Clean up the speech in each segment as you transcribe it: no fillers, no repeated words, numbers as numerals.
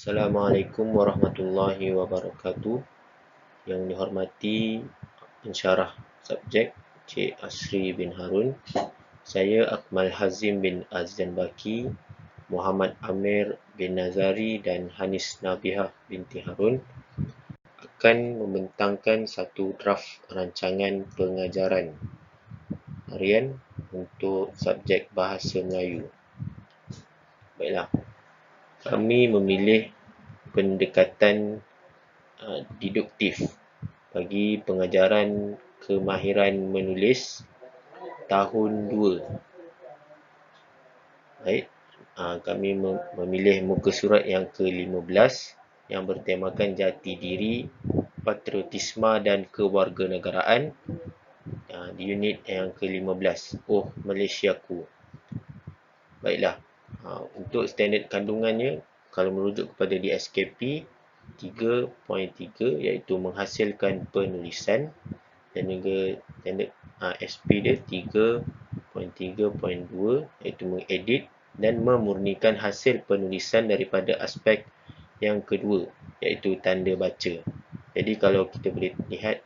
Assalamualaikum warahmatullahi wabarakatuh. Yang dihormati pensyarah subjek Cik Asri bin Harun, saya Akmal Hazim bin Azdan Baki, Muhammad Amir bin Nazari dan Hanis Nabihah binti Harun akan membentangkan satu draft rancangan pengajaran harian untuk subjek Bahasa Melayu. Baiklah, kami memilih pendekatan deduktif bagi pengajaran kemahiran menulis tahun 2. Baik, kami memilih muka surat yang ke-15 yang bertemakan jati diri, patriotisme dan kewarganegaraan di unit yang ke-15. Oh Malaysiaku. Baiklah, untuk standard kandungannya, kalau merujuk kepada DSKP 3.3 iaitu menghasilkan penulisan, dan juga standard SP dia 3.3.2 iaitu mengedit dan memurnikan hasil penulisan daripada aspek yang kedua iaitu tanda baca. Jadi kalau kita boleh lihat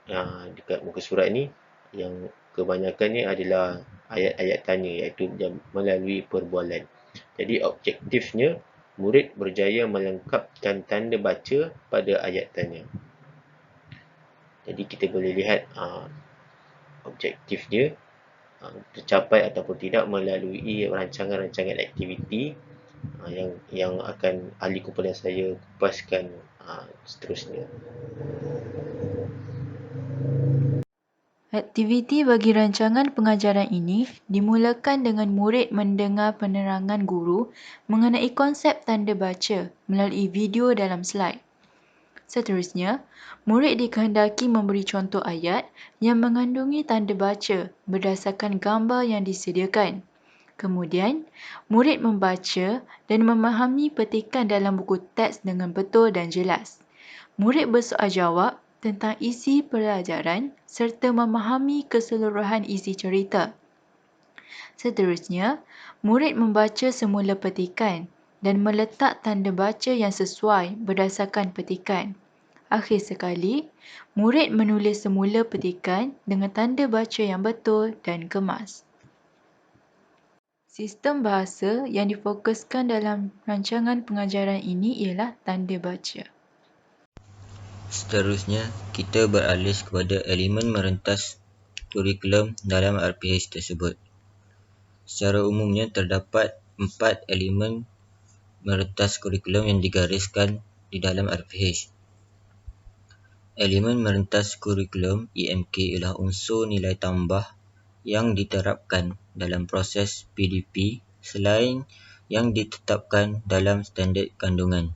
dekat muka surat ni, yang kebanyakannya adalah ayat-ayat tanya iaitu melalui perbualan. Jadi objektifnya, murid berjaya melengkapkan tanda baca pada ayat tanya. Jadi kita boleh lihat objektif dia tercapai ataupun tidak melalui rancangan-rancangan aktiviti yang akan ahli kumpulan saya kupaskan seterusnya. Aktiviti bagi rancangan pengajaran ini dimulakan dengan murid mendengar penerangan guru mengenai konsep tanda baca melalui video dalam slide. Seterusnya, murid dikehendaki memberi contoh ayat yang mengandungi tanda baca berdasarkan gambar yang disediakan. Kemudian, murid membaca dan memahami petikan dalam buku teks dengan betul dan jelas. Murid bersoal jawab tentang isi pelajaran serta memahami keseluruhan isi cerita. Seterusnya, murid membaca semula petikan dan meletak tanda baca yang sesuai berdasarkan petikan. Akhir sekali, murid menulis semula petikan dengan tanda baca yang betul dan kemas. Sistem bahasa yang difokuskan dalam rancangan pengajaran ini ialah tanda baca. Seterusnya, kita beralih kepada elemen merentas kurikulum dalam RPH tersebut. Secara umumnya, terdapat 4 elemen merentas kurikulum yang digariskan di dalam RPH. Elemen merentas kurikulum EMK ialah unsur nilai tambah yang diterapkan dalam proses PDP selain yang ditetapkan dalam standard kandungan.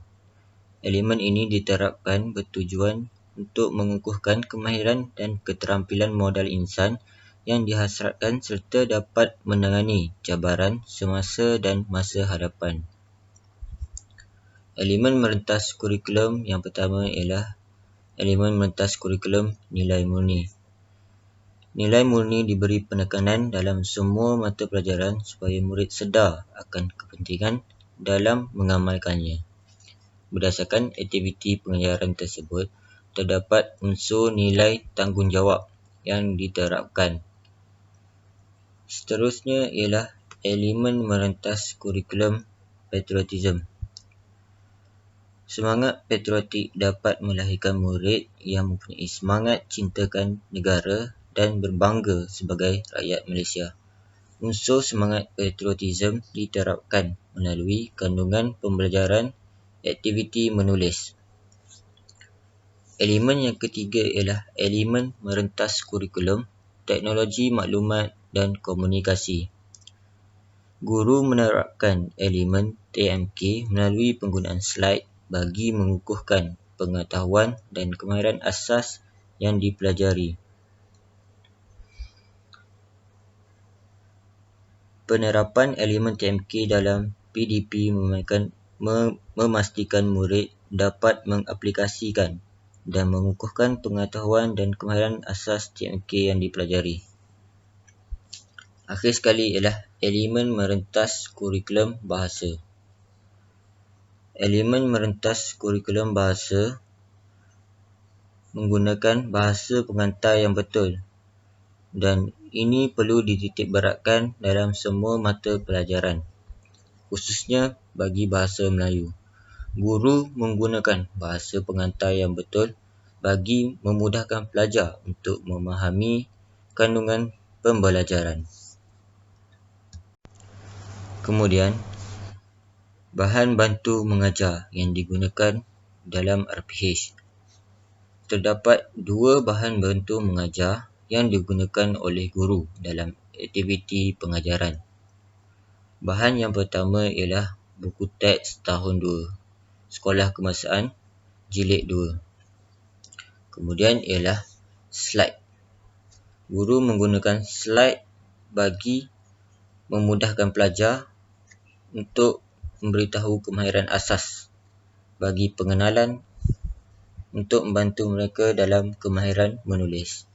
Elemen ini diterapkan bertujuan untuk mengukuhkan kemahiran dan keterampilan modal insan yang dihasratkan serta dapat menangani cabaran semasa dan masa hadapan. Elemen merentas kurikulum yang pertama ialah elemen merentas kurikulum nilai murni. Nilai murni diberi penekanan dalam semua mata pelajaran supaya murid sedar akan kepentingan dalam mengamalkannya. Berdasarkan aktiviti pengajaran tersebut, terdapat unsur nilai tanggungjawab yang diterapkan. Seterusnya ialah elemen merentas kurikulum patriotism. Semangat patriotik dapat melahirkan murid yang mempunyai semangat cintakan negara dan berbangga sebagai rakyat Malaysia. Unsur semangat patriotism diterapkan melalui kandungan pembelajaran aktiviti menulis. Elemen yang ketiga ialah elemen merentas kurikulum teknologi maklumat dan komunikasi. Guru menerapkan elemen TMK melalui penggunaan slide bagi mengukuhkan pengetahuan dan kemahiran asas yang dipelajari. Penerapan elemen TMK dalam PDP memastikan murid dapat mengaplikasikan dan mengukuhkan pengetahuan dan kemahiran asas TMK yang dipelajari. Akhir sekali ialah elemen merentas kurikulum bahasa. elemen merentas kurikulum bahasa menggunakan bahasa pengantar yang betul, dan ini perlu dititikberatkan dalam semua mata pelajaran, khususnya bagi bahasa Melayu. Guru menggunakan bahasa pengantar yang betul bagi memudahkan pelajar untuk memahami kandungan pembelajaran. Kemudian, bahan bantu mengajar yang digunakan dalam RPH. Terdapat dua bahan bantu mengajar yang digunakan oleh guru dalam aktiviti pengajaran. Bahan yang pertama ialah buku teks tahun 2, Sekolah Kebangsaan, Jilid 2. Kemudian ialah slide. Guru menggunakan slide bagi memudahkan pelajar untuk memberitahu kemahiran asas bagi pengenalan untuk membantu mereka dalam kemahiran menulis.